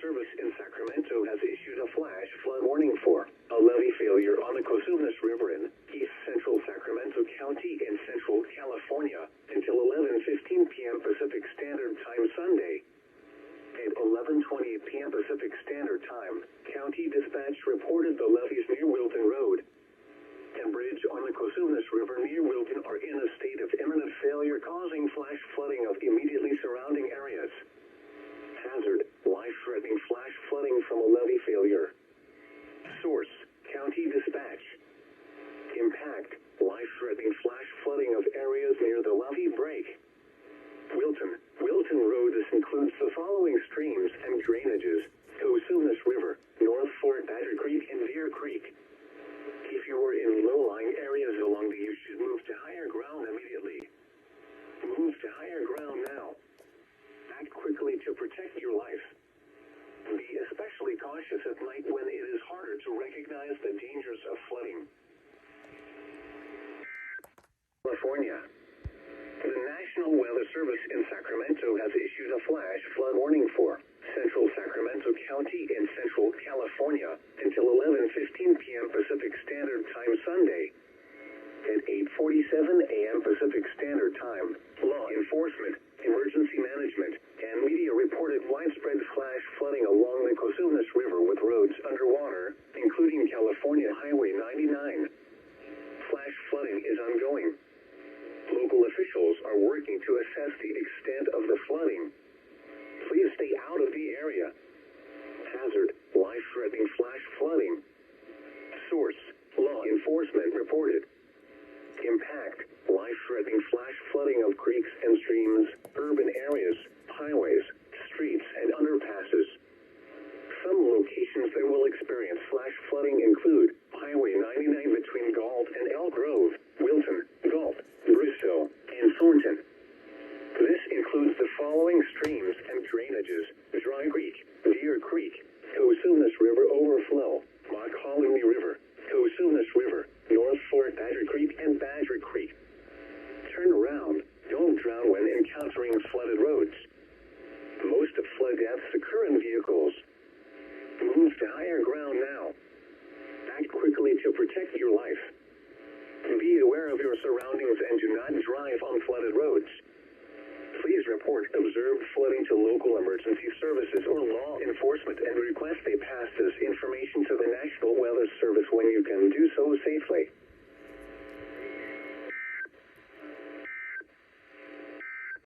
Service in Sacramento has issued a flash flood warning for a levee failure on the Cosumnes River in east central Sacramento County in central California until 11:15 p.m. Pacific Standard Time Sunday. At 11:20 p.m. Pacific Standard Time, County Dispatch reported the Levees near Wilton Road and bridge on the Cosumnes River near Wilton are in a state of imminent failure, causing flash flooding of immediately surrounding areas. Hazard: life-threatening flash flooding from a levee failure. Source: County Dispatch. Impact: life-threatening flash flooding of areas near the levee break. Wilton Road. This includes the following streams and drainages: Cosumnes River, North Fort Badger Creek, and Deer Creek. If you are in low-lying areas along you should move to higher ground immediately. Move to higher ground now. Act quickly to protect your life. Be especially cautious at night when it is harder to recognize the dangers of flooding. California. The National Weather Service in Sacramento has issued a flash flood warning for central Sacramento County in central California until 11:15 p.m. Pacific Standard Time Sunday. At 8:47 a.m. Pacific Standard Time, law enforcement, emergency management, and media reported widespread flash flooding along the Cosumnes River with roads underwater, including California Highway 99. Flash flooding is ongoing. Local officials are working to assess the extent of the flooding. Please stay out of the area. Hazard: life-threatening flash flooding. Source: law enforcement reported. Impact: life-threatening flash flooding of creeks and streams, urban areas, highways, streets, and underpasses. Some locations that will experience flash flooding include Highway 99 between Galt and Elk Grove, Wilton, Galt, Bristow, and Thornton. This includes the following streams and drainages: Dry Creek, Deer Creek, Cosumnes River Overflow, Montgomery River, Cosumnes River, North Fort Badger Creek, and Badger Creek. Turn around. Don't drown when encountering flooded roads. Most of flood deaths occur in vehicles. Move to higher ground now. Act quickly to protect your life. Be aware of your surroundings and do not drive on flooded roads. Please report observed flooding to local emergency services or law enforcement and request they pass this information to the National Weather Service when you can do so safely.